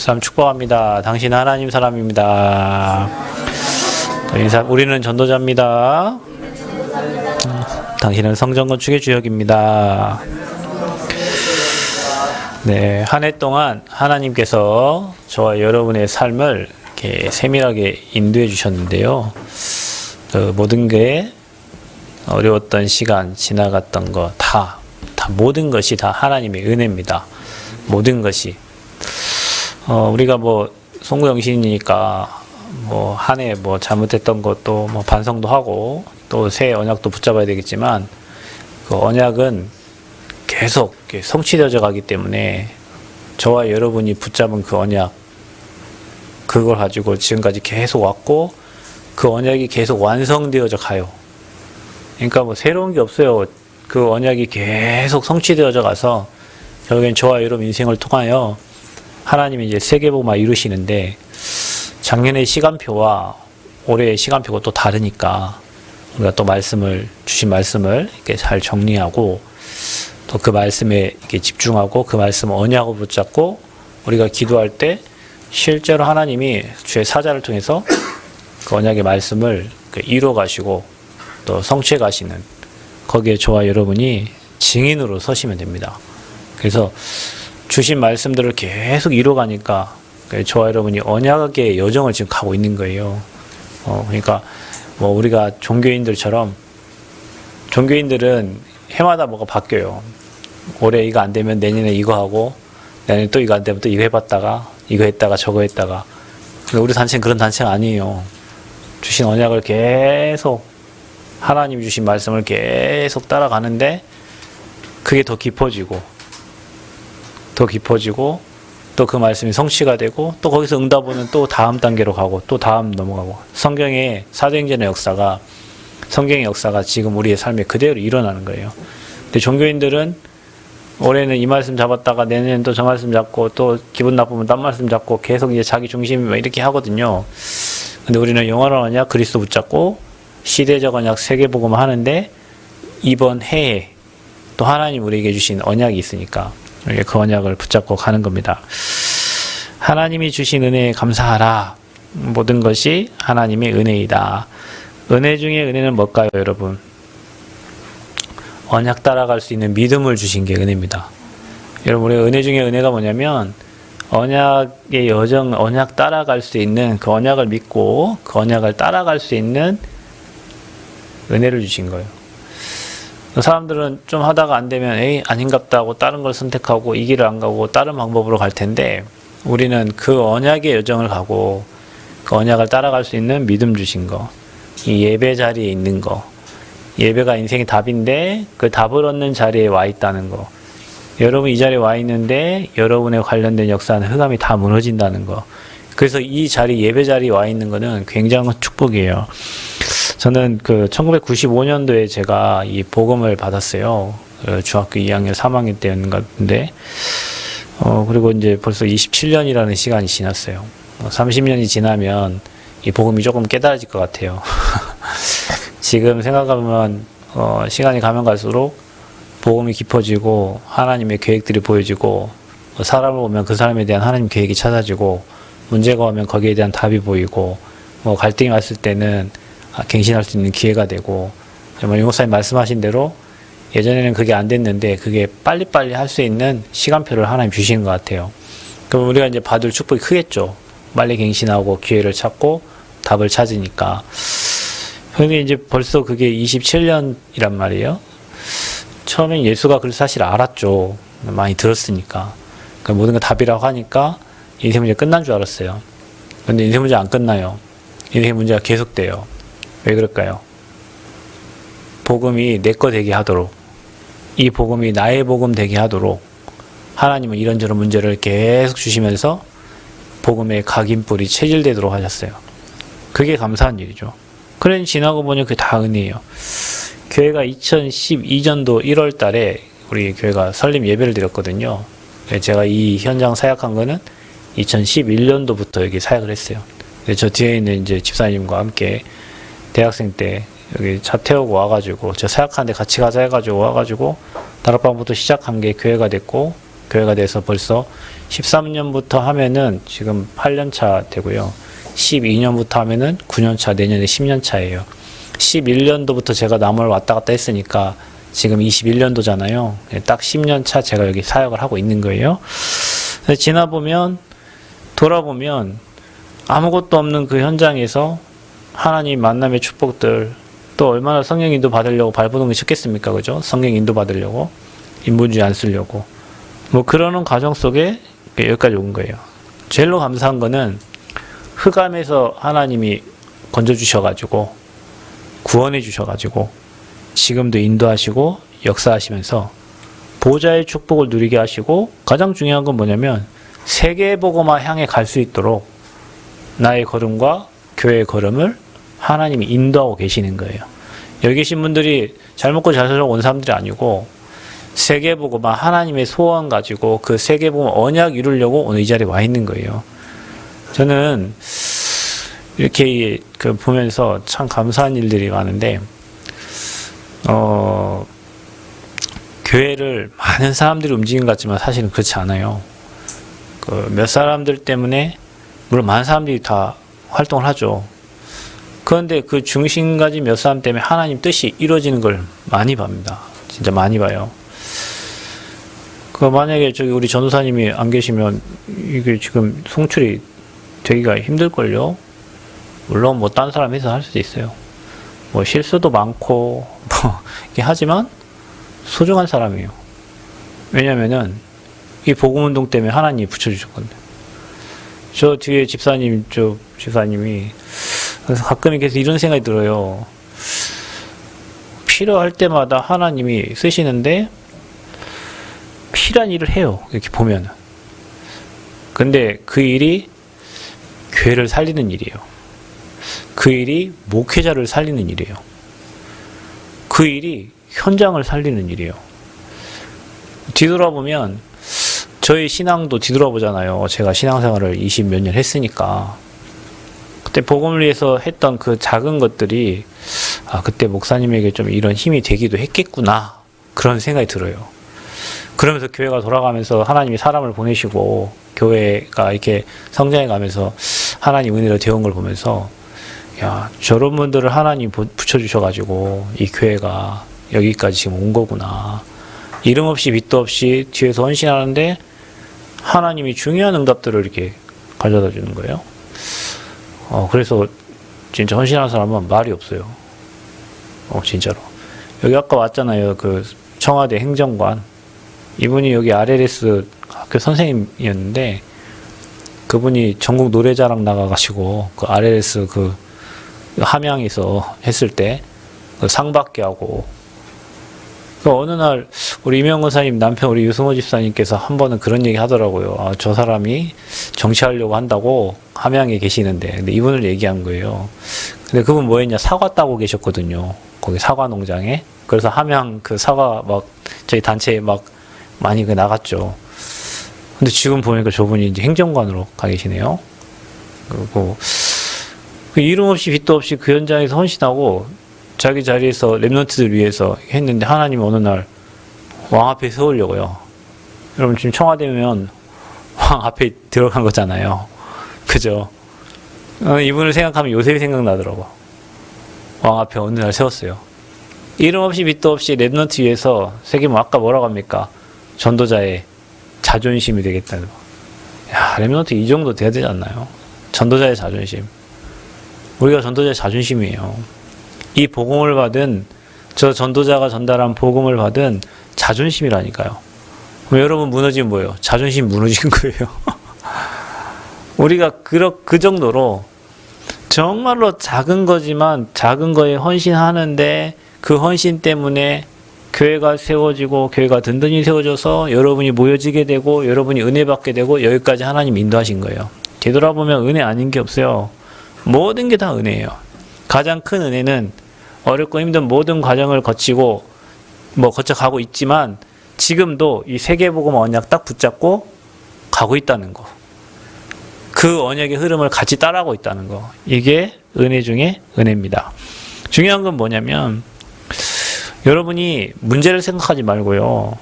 목사님 축복합니다. 당신은 하나님 사람입니다. 우리는 전도자입니다. 당신은 성전 건축의 주역입니다. 네, 한 해 동안 하나님께서 저와 여러분의 삶을 이렇게 세밀하게 인도해 주셨는데요. 모든 게 어려웠던 시간, 지나갔던 거 다 모든 것이 다 하나님의 은혜입니다. 모든 것이. 우리가 송구영신이니까 한 해 잘못했던 것도 반성도 하고 또 새 언약도 붙잡아야 되겠지만 그 언약은 계속 성취되어져 가기 때문에 저와 여러분이 붙잡은 그 언약, 그걸 가지고 지금까지 계속 왔고 그 언약이 계속 완성되어져 가요. 그러니까 새로운 게 없어요. 그 언약이 계속 성취되어져 가서 결국엔 저와 여러분 인생을 통하여 하나님이 이제 세계복음화 이루시는데 작년의 시간표와 올해의 시간표가 또 다르니까 우리가 또 주신 말씀을 이렇게 잘 정리하고 또 그 말씀에 이렇게 집중하고 그 말씀 언약을 붙잡고 우리가 기도할 때 실제로 하나님이 주의 사자를 통해서 그 언약의 말씀을 이루어 가시고 또 성취해 가시는, 거기에 저와 여러분이 증인으로 서시면 됩니다. 그래서 주신 말씀들을 계속 이루어가니까 저와 여러분이 언약의 여정을 지금 가고 있는 거예요. 그러니까 우리가 종교인들처럼, 종교인들은 해마다 뭐가 바뀌어요. 올해 이거 안 되면 내년에 이거 하고, 내년에 또 이거 안 되면 또 이거 해봤다가, 이거 했다가 저거 했다가. 근데 우리 단체는 그런 단체가 아니에요. 주신 언약을 계속, 하나님이 주신 말씀을 계속 따라가는데 그게 더 깊어지고 또 그 말씀이 성취가 되고 또 거기서 응답은 또 다음 단계로 가고 또 다음 넘어가고, 성경의 사도행전의 역사가, 성경의 역사가 지금 우리의 삶에 그대로 일어나는 거예요. 근데 종교인들은 올해는 이 말씀 잡았다가 내년엔 또 저 말씀 잡고 또 기분 나쁘면 딴 말씀 잡고 계속 이제 자기 중심이 이렇게 하거든요. 근데 우리는 영원한 언약 그리스도 붙잡고 시대적 언약 세계복음 하는데 이번 해에 또 하나님 우리에게 주신 언약이 있으니까 그 언약을 붙잡고 가는 겁니다. 하나님이 주신 은혜에 감사하라. 모든 것이 하나님의 은혜이다. 은혜 중에 은혜는 뭘까요, 여러분? 언약 따라갈 수 있는 믿음을 주신 게 은혜입니다. 여러분, 우리 은혜 중에 은혜가 뭐냐면 언약의 여정, 언약 따라갈 수 있는, 그 언약을 믿고 그 언약을 따라갈 수 있는 은혜를 주신 거예요. 사람들은 좀 하다가 안 되면 아닌갑다 하고 다른 걸 선택하고 이 길을 안 가고 다른 방법으로 갈 텐데, 우리는 그 언약의 여정을 가고 그 언약을 따라갈 수 있는 믿음 주신 거, 이 예배 자리에 있는 거, 예배가 인생의 답인데 그 답을 얻는 자리에 와 있다는 거, 여러분 이 자리에 와 있는데 여러분에 관련된 역사는 흑암이 다 무너진다는 거. 그래서 이 자리, 예배 자리에 와 있는 거는 굉장한 축복이에요. 저는 1995년도에 제가 이 복음을 받았어요. 중학교 2학년, 3학년 때였는 것 같은데, 그리고 이제 벌써 27년이라는 시간이 지났어요. 30년이 지나면 이 복음이 조금 깨달아질 것 같아요. 지금 생각하면, 시간이 가면 갈수록 복음이 깊어지고, 하나님의 계획들이 보여지고, 사람을 보면 그 사람에 대한 하나님 계획이 찾아지고, 문제가 오면 거기에 대한 답이 보이고, 갈등이 왔을 때는 갱신할 수 있는 기회가 되고, 용 목사님 말씀하신 대로 예전에는 그게 안 됐는데 그게 빨리빨리 할 수 있는 시간표를 하나님 주시는 것 같아요. 그럼 우리가 이제 받을 축복이 크겠죠. 빨리 갱신하고 기회를 찾고 답을 찾으니까. 근데 이제 벌써 그게 27년이란 말이에요. 처음엔 예수가 그걸 사실 알았죠. 많이 들었으니까. 그러니까 모든 거 답이라고 하니까 인생 문제 끝난 줄 알았어요. 근데 인생 문제 안 끝나요. 인생 문제가 계속돼요. 왜 그럴까요? 복음이 내 거 되게 하도록, 이 복음이 나의 복음 되게 하도록 하나님은 이런저런 문제를 계속 주시면서 복음의 각인뿔이 체질되도록 하셨어요. 그게 감사한 일이죠. 그래 지나고 보니 그게 다 은혜예요. 교회가 2012년도 1월 달에 우리 교회가 설립 예배를 드렸거든요. 제가 이 현장 사역한 거는 2011년도부터 여기 사역을 했어요. 저 뒤에 있는 이제 집사님과 함께 대학생 때 여기 차 태우고 와가지고 저 사역하는데 같이 가자 해가지고 와가지고 다락방부터 시작한 게 교회가 됐고, 교회가 돼서 벌써 13년부터 하면은 지금 8년 차 되고요. 12년부터 하면은 9년 차, 내년에 10년 차예요. 11년도부터 제가 남을 왔다 갔다 했으니까 지금 21년도잖아요. 딱 10년 차 제가 여기 사역을 하고 있는 거예요. 돌아보면 아무것도 없는 그 현장에서 하나님 만남의 축복들, 또 얼마나 성령 인도 받으려고 발버둥이 쳤겠습니까? 그죠? 성령 인도 받으려고, 인본주의 안 쓰려고. 뭐 그러는 과정 속에 여기까지 온 거예요. 제일로 감사한 거는 흑암에서 하나님이 건져주셔가지고, 구원해 주셔가지고, 지금도 인도하시고, 역사하시면서, 보좌의 축복을 누리게 하시고, 가장 중요한 건 뭐냐면, 세계 복음화 향해 갈 수 있도록 나의 걸음과 교회의 걸음을 하나님이 인도하고 계시는 거예요. 여기 계신 분들이 잘 먹고 잘 살려고 온 사람들이 아니고 세계 복음화 하나님의 소원 가지고 그 세계 복음 언약 이루려고 오늘 이 자리에 와 있는 거예요. 저는 이렇게 보면서 참 감사한 일들이 많은데 교회를 많은 사람들이 움직인 것 같지만 사실은 그렇지 않아요. 몇 사람들 때문에 물론 많은 사람들이 다 활동을 하죠. 그런데 그 중심 가진 몇 사람 때문에 하나님 뜻이 이루어지는 걸 많이 봅니다. 진짜 많이 봐요. 만약에 우리 전도사님이 안 계시면 이게 지금 송출이 되기가 힘들걸요. 물론 뭐 딴 사람 해서 할 수도 있어요. 뭐 실수도 많고 이렇게 하지만 소중한 사람이에요. 왜냐면은 이 복음운동 때문에 하나님이 붙여주셨거든요. 저 뒤에 집사님이 그래서 가끔 계속 이런 생각이 들어요. 필요할 때마다 하나님이 쓰시는데 필요한 일을 해요. 이렇게 보면은. 근데 그 일이 교회를 살리는 일이에요. 그 일이 목회자를 살리는 일이에요. 그 일이 현장을 살리는 일이에요. 뒤돌아보면 저희 신앙도 뒤돌아보잖아요. 제가 신앙생활을 20 몇 년 했으니까. 그때 복음을 위해서 했던 그 작은 것들이 그때 목사님에게 좀 이런 힘이 되기도 했겠구나. 그런 생각이 들어요. 그러면서 교회가 돌아가면서 하나님이 사람을 보내시고 교회가 이렇게 성장해 가면서 하나님 은혜로 되어온 걸 보면서 야, 저런 분들을 하나님 붙여주셔가지고 이 교회가 여기까지 지금 온 거구나. 이름 없이 빛도 없이 뒤에서 헌신하는데 하나님이 중요한 응답들을 이렇게 가져다 주는 거예요. 그래서 진짜 헌신하는 사람은 말이 없어요. 진짜로. 여기 아까 왔잖아요. 그 청와대 행정관. 이분이 여기 RLS 학교 선생님이었는데 그분이 전국 노래자랑 나가가지고 그 RLS 그 함양에서 했을 때 그 상 받게 하고 어느 날 우리 이명건 사님 남편 우리 유승호 집사님께서 한 번은 그런 얘기 하더라고요. 저 사람이 정치하려고 한다고 함양에 계시는데 근데 이분을 얘기한 거예요. 근데 그분 뭐 했냐 사과 따고 계셨거든요. 거기 사과 농장에. 그래서 함양 그 사과 막 저희 단체에 막 많이 나갔죠. 근데 지금 보니까 저분이 이제 행정관으로 가 계시네요. 그리고 그 이름 없이 빛도 없이 그 현장에서 헌신하고 자기 자리에서 랩런트들 위해서 했는데 하나님이 어느 날 왕 앞에 세우려고요. 여러분 지금 청와대면 왕 앞에 들어간 거잖아요. 그죠? 이분을 생각하면 요셉이 생각나더라고. 왕 앞에 어느 날 세웠어요. 이름 없이 빛도 없이 랩런트 위해서 새기면 아까 뭐라고 합니까? 전도자의 자존심이 되겠다는 거. 야, 랩런트 이 정도 돼야 되지 않나요? 전도자의 자존심. 우리가 전도자의 자존심이에요. 이 복음을 받은 저 전도자가 전달한 복음을 받은 자존심이라니까요. 그럼 여러분 무너지면 뭐예요? 자존심 무너진 거예요. 우리가 그 정도로 정말로 작은 거지만 작은 거에 헌신하는데 그 헌신 때문에 교회가 세워지고 교회가 든든히 세워져서 여러분이 모여지게 되고 여러분이 은혜 받게 되고 여기까지 하나님 인도하신 거예요. 되돌아보면 은혜 아닌 게 없어요. 모든 게 다 은혜예요. 가장 큰 은혜는 어렵고 힘든 모든 과정을 거치고 거쳐가고 있지만 지금도 이 세계복음 언약 딱 붙잡고 가고 있다는 거. 그 언약의 흐름을 같이 따라가고 있다는 거. 이게 은혜 중에 은혜입니다. 중요한 건 뭐냐면 여러분이 문제를 생각하지 말고요.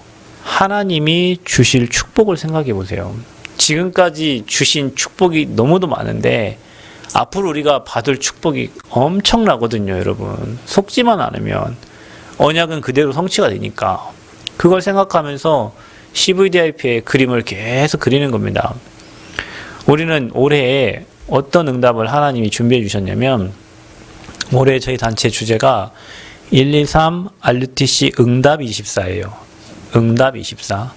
하나님이 주실 축복을 생각해 보세요. 지금까지 주신 축복이 너무도 많은데 앞으로 우리가 받을 축복이 엄청나거든요, 여러분. 속지만 않으면 언약은 그대로 성취가 되니까 그걸 생각하면서 CVDIP의 그림을 계속 그리는 겁니다. 우리는 올해 어떤 응답을 하나님이 준비해 주셨냐면 올해 저희 단체 주제가 123 RUTC 응답 24예요. 응답 24.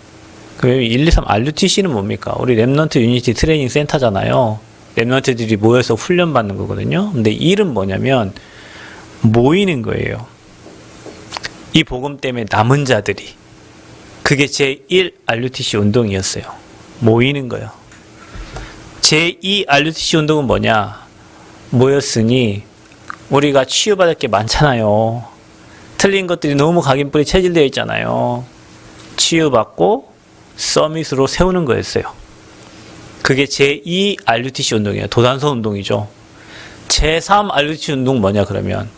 그럼 123 RUTC는 뭡니까? 우리 랩넌트 유니티 트레이닝 센터잖아요. 랩넌트들이 모여서 훈련받는 거거든요. 근데 일은 뭐냐면 모이는 거예요. 이 복음 때문에 남은 자들이. 그게 제1 RUTC 운동이었어요. 모이는 거예요. 제2 RUTC 운동은 뭐냐? 모였으니 우리가 치유받을 게 많잖아요. 틀린 것들이 너무 각인뿔이 체질되어 있잖아요. 치유받고 서밋으로 세우는 거였어요. 그게 제2 RUTC 운동이에요. 도단선 운동이죠. 제3 RUTC 운동 뭐냐 그러면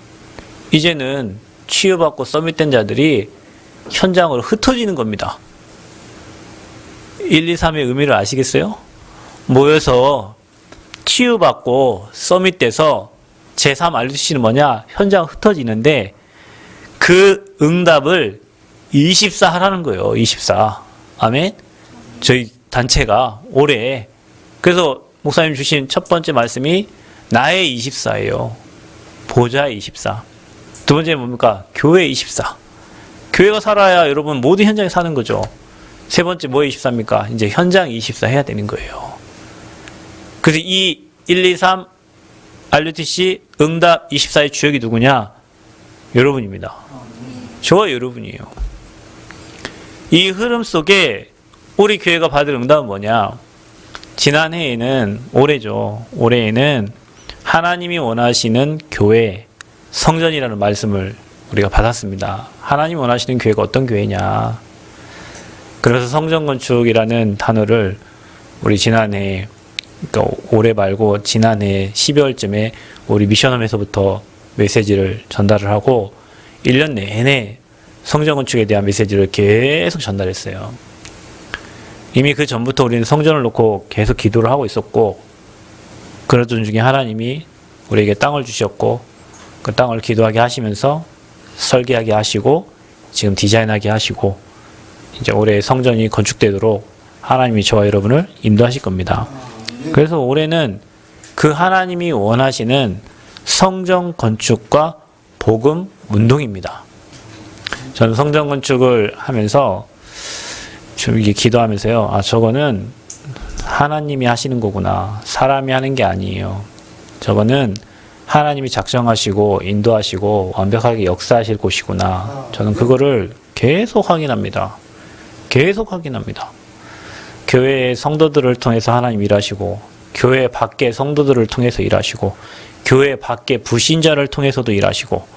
이제는 치유받고 서밋된 자들이 현장으로 흩어지는 겁니다. 1, 2, 3의 의미를 아시겠어요? 모여서 치유받고 서밋돼서 제3 RUTC는 뭐냐? 현장 흩어지는데 그 응답을 24 하라는 거예요. 24. 아멘? 저희 단체가 올해 그래서 목사님 주신 첫 번째 말씀이 나의 24예요. 보좌의 24. 두 번째는 뭡니까? 교회 24. 교회가 살아야 여러분 모든 현장에 사는 거죠. 세 번째 뭐의 24입니까? 이제 현장 24 해야 되는 거예요. 그래서 이 1, 2, 3 RUTC 응답 24의 주역이 누구냐? 여러분입니다. 저와 여러분이에요. 이 흐름 속에 우리 교회가 받을 응답은 뭐냐? 지난해에는 올해죠. 올해에는 하나님이 원하시는 교회 성전이라는 말씀을 우리가 받았습니다. 하나님이 원하시는 교회가 어떤 교회냐? 그래서 성전 건축이라는 단어를 우리 지난해 그러니까 올해 말고 지난해 12월쯤에 우리 미션홈에서부터 메시지를 전달을 하고 1년 내내 성전 건축에 대한 메시지를 계속 전달했어요. 이미 그 전부터 우리는 성전을 놓고 계속 기도를 하고 있었고 그러던 중에 하나님이 우리에게 땅을 주셨고 그 땅을 기도하게 하시면서 설계하게 하시고 지금 디자인하게 하시고 이제 올해 성전이 건축되도록 하나님이 저와 여러분을 인도하실 겁니다. 그래서 올해는 그 하나님이 원하시는 성전 건축과 복음 운동입니다. 저는 성전 건축을 하면서 좀 이게 기도하면서요. 아, 저거는 하나님이 하시는 거구나. 사람이 하는 게 아니에요. 저거는 하나님이 작정하시고 인도하시고 완벽하게 역사하실 곳이구나. 저는 그거를 계속 확인합니다. 계속 확인합니다. 교회의 성도들을 통해서 하나님 일하시고 교회 밖의 성도들을 통해서 일하시고 교회 밖의 불신자를 통해서도 일하시고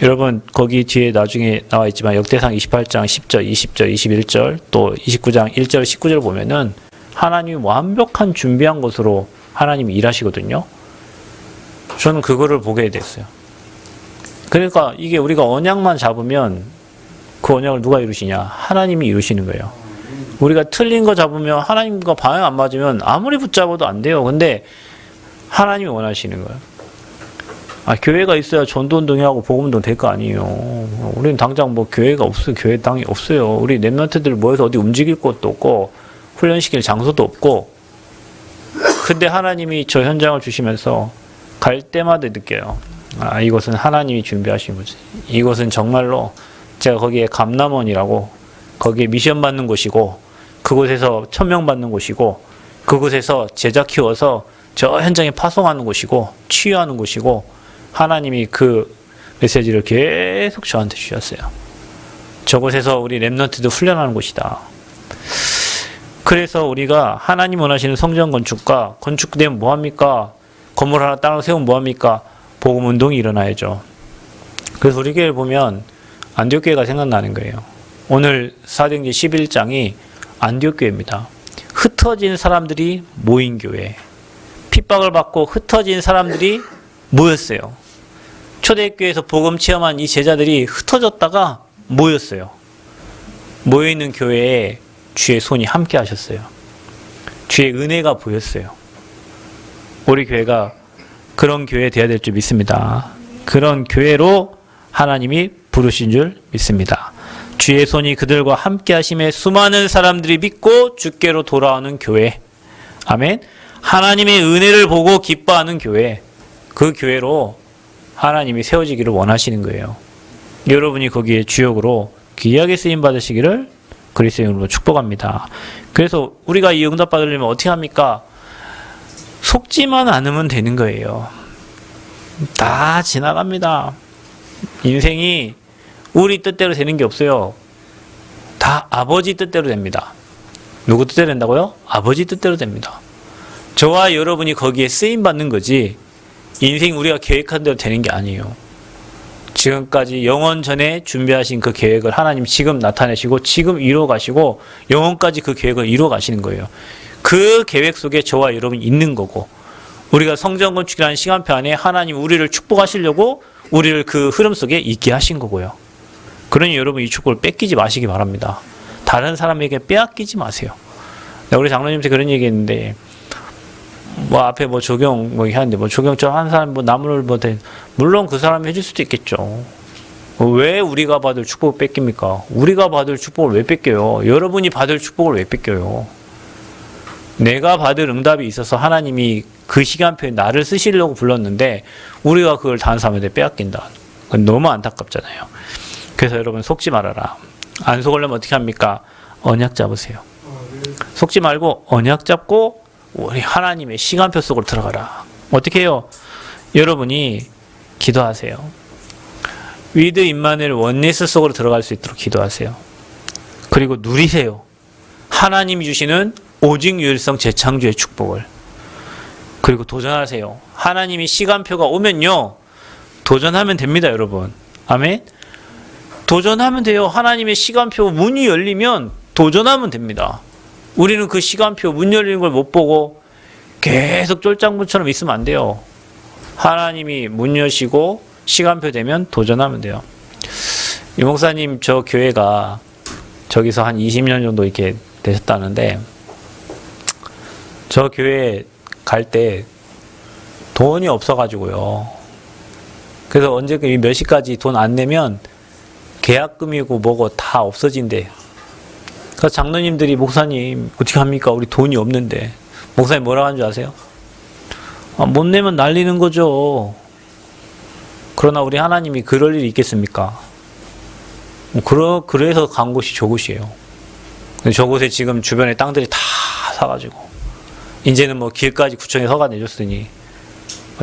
여러분 거기 뒤에 나중에 나와 있지만 역대상 28장 10절, 20절, 21절 또 29장 1절, 19절 보면은 하나님이 완벽한 준비한 것으로 하나님이 일하시거든요. 저는 그거를 보게 됐어요. 그러니까 이게 우리가 언약만 잡으면 그 언약을 누가 이루시냐? 하나님이 이루시는 거예요. 우리가 틀린 거 잡으면 하나님과 방향 안 맞으면 아무리 붙잡아도 안 돼요. 근데 하나님이 원하시는 거예요. 아, 교회가 있어야 전도운동하고 복음운동 될 거 아니에요. 우리는 당장 뭐 교회가 없어요. 교회 땅이 없어요. 우리 랩런트들 모여서 어디 움직일 곳도 없고 훈련시킬 장소도 없고 근데 하나님이 저 현장을 주시면서 갈 때마다 느껴요. 아, 이것은 하나님이 준비하신 거지. 이것은 정말로 제가 거기에 감남원이라고 거기에 미션 받는 곳이고 그곳에서 천명 받는 곳이고 그곳에서 제자 키워서 저 현장에 파송하는 곳이고 치유하는 곳이고 하나님이 그 메시지를 계속 저한테 주셨어요. 저곳에서 우리 랩런트도 훈련하는 곳이다. 그래서 우리가 하나님 원하시는 성전 건축과 건축되면 뭐합니까? 건물 하나 땅을 세우면 뭐합니까? 복음 운동이 일어나야죠. 그래서 우리 교회를 보면 안디옥 교회가 생각나는 거예요. 오늘 사도행전 11장이 안디옥 교회입니다. 흩어진 사람들이 모인 교회. 핍박을 받고 흩어진 사람들이 모였어요. 초대교회에서 복음 체험한 이 제자들이 흩어졌다가 모였어요. 모여있는 교회에 주의 손이 함께 하셨어요. 주의 은혜가 보였어요. 우리 교회가 그런 교회 되어야 될 줄 믿습니다. 그런 교회로 하나님이 부르신 줄 믿습니다. 주의 손이 그들과 함께 하심에 수많은 사람들이 믿고 주께로 돌아오는 교회. 아멘. 하나님의 은혜를 보고 기뻐하는 교회. 그 교회로 하나님이 세워지기를 원하시는 거예요. 여러분이 거기에 주역으로 귀하게 쓰임 받으시기를 그리스도의 이름으로 축복합니다. 그래서 우리가 이 응답 받으려면 어떻게 합니까? 속지만 않으면 되는 거예요. 다 지나갑니다. 인생이 우리 뜻대로 되는 게 없어요. 다 아버지 뜻대로 됩니다. 누구 뜻대로 된다고요? 아버지 뜻대로 됩니다. 저와 여러분이 거기에 쓰임 받는 거지 인생 우리가 계획한 대로 되는 게 아니에요. 지금까지 영원 전에 준비하신 그 계획을 하나님 지금 나타내시고 지금 이루어 가시고 영원까지 그 계획을 이루어 가시는 거예요. 그 계획 속에 저와 여러분이 있는 거고 우리가 성전 건축이라는 시간표 안에 하나님 우리를 축복하시려고 우리를 그 흐름 속에 있게 하신 거고요. 그러니 여러분 이 축복을 뺏기지 마시기 바랍니다. 다른 사람에게 빼앗기지 마세요. 우리 장로님한테 그런 얘기 했는데 뭐 앞에 뭐 적용 뭐 하는데 뭐 적용 저 한 사람 뭐 나무를 뭐 물론 그 사람이 해줄 수도 있겠죠. 왜 우리가 받을 축복을 뺏깁니까? 우리가 받을 축복을 왜 뺏겨요? 여러분이 받을 축복을 왜 뺏겨요? 내가 받을 응답이 있어서 하나님이 그 시간표에 나를 쓰시려고 불렀는데 우리가 그걸 다른 사람한테 빼앗긴다. 그건 너무 안타깝잖아요. 그래서 여러분 속지 말아라. 안 속으려면 어떻게 합니까? 언약 잡으세요. 속지 말고 언약 잡고 우리 하나님의 시간표 속으로 들어가라. 어떻게 해요? 여러분이 기도하세요. 위드 임마누엘 원네스 속으로 들어갈 수 있도록 기도하세요. 그리고 누리세요. 하나님이 주시는 오직 유일성 재창조의 축복을. 그리고 도전하세요. 하나님이 시간표가 오면요. 도전하면 됩니다, 여러분. 아멘? 도전하면 돼요. 하나님의 시간표 문이 열리면 도전하면 됩니다. 우리는 그 시간표 문 열리는 걸 못 보고 계속 쫄짱부처럼 있으면 안 돼요. 하나님이 문 여시고 시간표 되면 도전하면 돼요. 이 목사님 저 교회가 저기서 한 20년 정도 이렇게 되셨다는데 저 교회 갈 때 돈이 없어가지고요. 그래서 언제 몇 시까지 돈 안 내면 계약금이고 뭐고 다 없어진대. 그래서 장로님들이 목사님 어떻게 합니까? 우리 돈이 없는데. 목사님 뭐라고 하는 줄 아세요? 못 내면 날리는 거죠. 그러나 우리 하나님이 그럴 일이 있겠습니까? 그래서 간 곳이 저곳이에요. 저곳에 지금 주변에 땅들이 다 사가지고 이제는 뭐 길까지 구청에 허가 내줬으니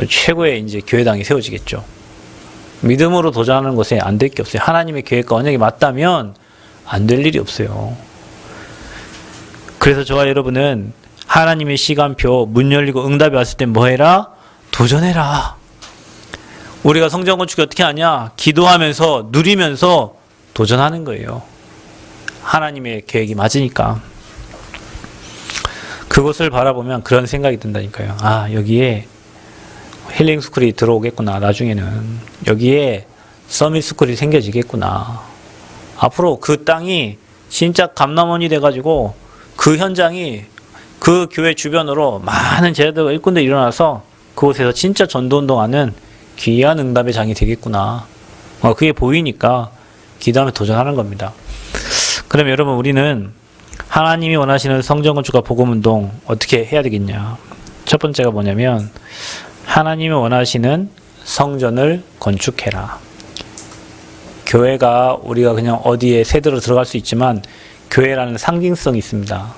최고의 이제 교회당이 세워지겠죠. 믿음으로 도전하는 것에 안 될 게 없어요. 하나님의 계획과 언약이 맞다면 안 될 일이 없어요. 그래서 저와 여러분은 하나님의 시간표 문 열리고 응답이 왔을 때 뭐 해라? 도전해라. 우리가 성전 건축이 어떻게 하냐? 기도하면서 누리면서 도전하는 거예요. 하나님의 계획이 맞으니까. 그것을 바라보면 그런 생각이 든다니까요. 아, 여기에 힐링 스쿨이 들어오겠구나. 나중에는 여기에 서밋 스쿨이 생겨지겠구나. 앞으로 그 땅이 진짜 감남원이 돼가지고 그 현장이 그 교회 주변으로 많은 제자들과 일꾼들이 일어나서 그곳에서 진짜 전도운동하는 귀한 응답의 장이 되겠구나. 그게 보이니까 기도하며 도전하는 겁니다. 그럼 여러분 우리는 하나님이 원하시는 성전건축과 복음운동 어떻게 해야 되겠냐. 첫 번째가 뭐냐면 하나님이 원하시는 성전을 건축해라. 교회가 우리가 그냥 어디에 새들어 들어갈 수 있지만 교회라는 상징성이 있습니다.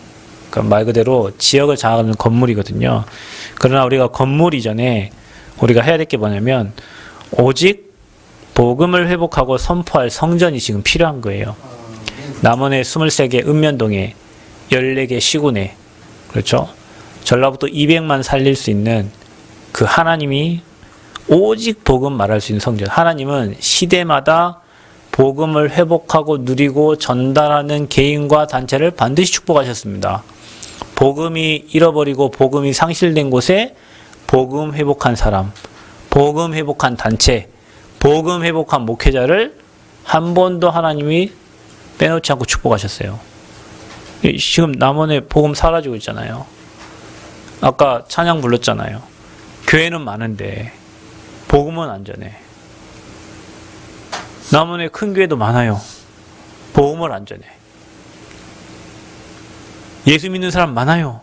그러니까 말 그대로 지역을 장악하는 건물이거든요. 그러나 우리가 건물 이전에 우리가 해야 될 게 뭐냐면 오직 복음을 회복하고 선포할 성전이 지금 필요한 거예요. 남원의 23개 읍면동에 14개 시군에 그렇죠? 전라북도 200만 살릴 수 있는 그 하나님이 오직 복음 말할 수 있는 성전. 하나님은 시대마다 복음을 회복하고 누리고 전달하는 개인과 단체를 반드시 축복하셨습니다. 복음이 잃어버리고 복음이 상실된 곳에 복음 회복한 사람, 복음 회복한 단체, 복음 회복한 목회자를 한 번도 하나님이 빼놓지 않고 축복하셨어요. 지금 남원에 복음 사라지고 있잖아요. 아까 찬양 불렀잖아요. 교회는 많은데 복음은 안전해. 남원에 큰 교회도 많아요. 복음을 안전해. 예수 믿는 사람 많아요.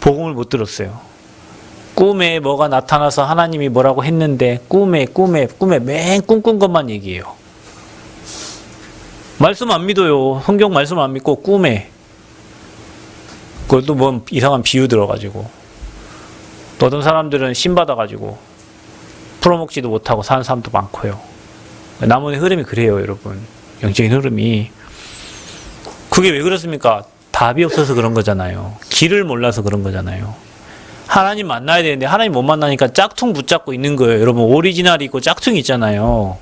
복음을 못 들었어요. 꿈에 뭐가 나타나서 하나님이 뭐라고 했는데 꿈에 맨 꿈꾼 것만 얘기해요. 말씀 안 믿어요. 성경 말씀 안 믿고 꿈에. 그것도 뭐 이상한 비유 들어가지고. 또 어떤 사람들은 신 받아가지고 풀어먹지도 못하고 사는 사람도 많고요. 남원의 흐름이 그래요, 여러분. 영적인 흐름이. 그게 왜 그렇습니까? 답이 없어서 그런 거잖아요. 길을 몰라서 그런 거잖아요. 하나님 만나야 되는데 하나님 못 만나니까 짝퉁 붙잡고 있는 거예요. 여러분, 오리지널이 있고 짝퉁이 있잖아요.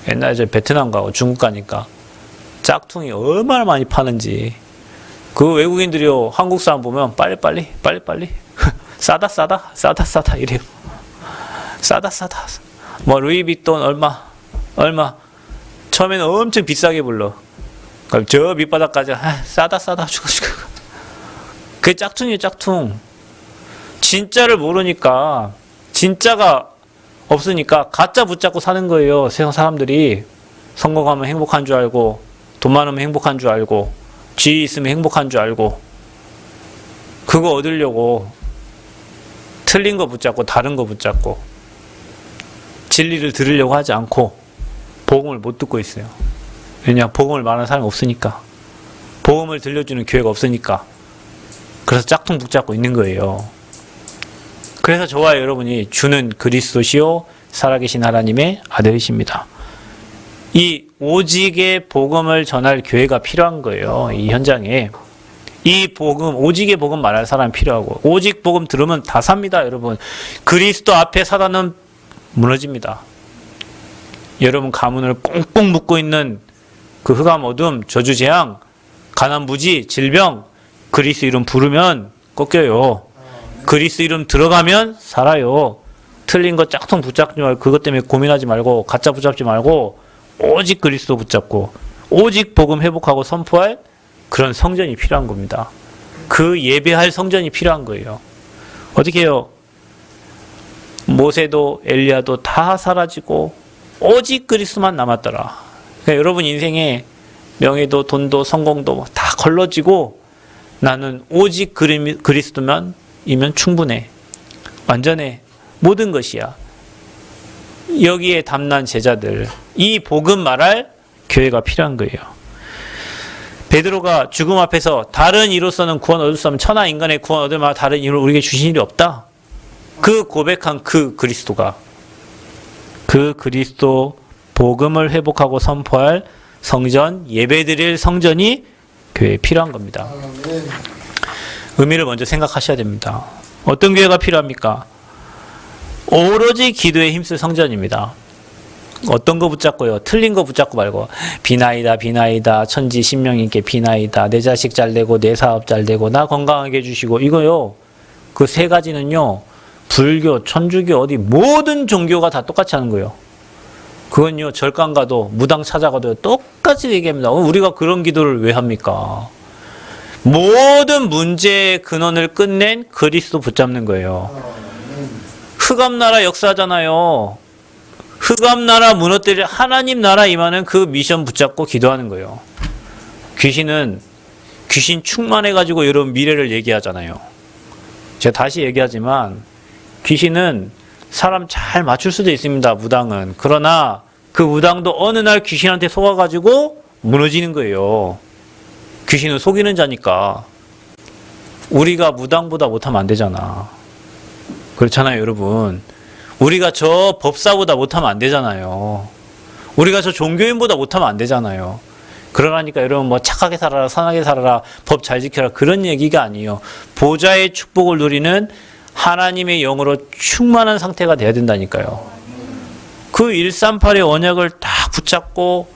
옛날에 저 베트남 가고 중국 가니까 짝퉁이 얼마나 많이 파는지. 그 외국인들이요, 한국 사람 보면 빨리 싸다 이래요. 싸다 뭐 루이비통 얼마 처음에는 엄청 비싸게 불러. 그럼 저 밑바닥까지 싸다 죽어. 그게 짝퉁이에요, 짝퉁. 진짜를 모르니까, 진짜가 없으니까 가짜 붙잡고 사는 거예요. 세상 사람들이. 성공하면 행복한 줄 알고, 돈 많으면 행복한 줄 알고, 지위 있으면 행복한 줄 알고, 그거 얻으려고 틀린 거 붙잡고 다른 거 붙잡고 진리를 들으려고 하지 않고 복음을 못 듣고 있어요. 왜냐? 복음을 말하는 사람이 없으니까. 복음을 들려주는 교회가 없으니까. 그래서 짝퉁 붙잡고 있는 거예요. 그래서 저와 여러분이 주는 그리스도시요 살아계신 하나님의 아들이십니다. 이 오직의 복음을 전할 교회가 필요한 거예요. 이 현장에. 이 복음, 오직의 복음 말할 사람이 필요하고, 오직 복음 들으면 다 삽니다, 여러분. 그리스도 앞에 사다는 무너집니다. 여러분 가문을 꽁꽁 묶고 있는 그 흑암 어둠, 저주 재앙, 가난 부지, 질병, 그리스도 이름 부르면 꺾여요. 그리스도 이름 들어가면 살아요. 틀린 거 짝퉁 붙잡지 말고, 그것 때문에 고민하지 말고, 가짜 붙잡지 말고, 오직 그리스도 붙잡고, 오직 복음 회복하고 선포할 그런 성전이 필요한 겁니다. 그 예배할 성전이 필요한 거예요. 어떻게 해요? 모세도 엘리야도 다 사라지고 오직 그리스도만 남았더라. 그러니까 여러분 인생에 명예도 돈도 성공도 다 걸러지고 나는 오직 그리스도만 이면 충분해. 완전해. 모든 것이야. 여기에 담난 제자들, 이 복음 말할 교회가 필요한 거예요. 베드로가 죽음 앞에서 다른 이로서는 구원 얻을 수 없는 천하 인간의 구원 얻을 만한 다른 이로 우리에게 주신 일이 없다. 그 고백한 그 그리스도가, 그 그리스도 복음을 회복하고 선포할 성전, 예배드릴 성전이 교회에 필요한 겁니다. 의미를 먼저 생각하셔야 됩니다. 어떤 교회가 필요합니까? 오로지 기도에 힘쓸 성전입니다. 어떤 거 붙잡고요? 틀린 거 붙잡고 말고 비나이다 천지 신명인께 비나이다 내 자식 잘 되고 내 사업 잘 되고 나 건강하게 해주시고 이거요. 그 세 가지는요. 불교, 천주교 어디 모든 종교가 다 똑같이 하는 거예요. 그건요. 절간 가도 무당 찾아가도 똑같이 얘기합니다. 우리가 그런 기도를 왜 합니까? 모든 문제의 근원을 끝낸 그리스도 붙잡는 거예요. 흑암나라 역사잖아요. 흑암나라 무너뜨릴 하나님 나라 임하는 그 미션 붙잡고 기도하는 거예요. 귀신 충만해가지고 여러분 미래를 얘기하잖아요. 제가 다시 얘기하지만 귀신은 사람 잘 맞출 수도 있습니다. 무당은. 그러나 그 무당도 어느 날 귀신한테 속아가지고 무너지는 거예요. 귀신은 속이는 자니까. 우리가 무당보다 못하면 안 되잖아. 그렇잖아요, 여러분. 우리가 저 법사보다 못하면 안 되잖아요. 우리가 저 종교인보다 못하면 안 되잖아요. 그러라니까 여러분 뭐 착하게 살아라, 선하게 살아라, 법 잘 지켜라 그런 얘기가 아니에요. 보좌의 축복을 누리는 하나님의 영으로 충만한 상태가 돼야 된다니까요. 그 138의 언약을 딱 붙잡고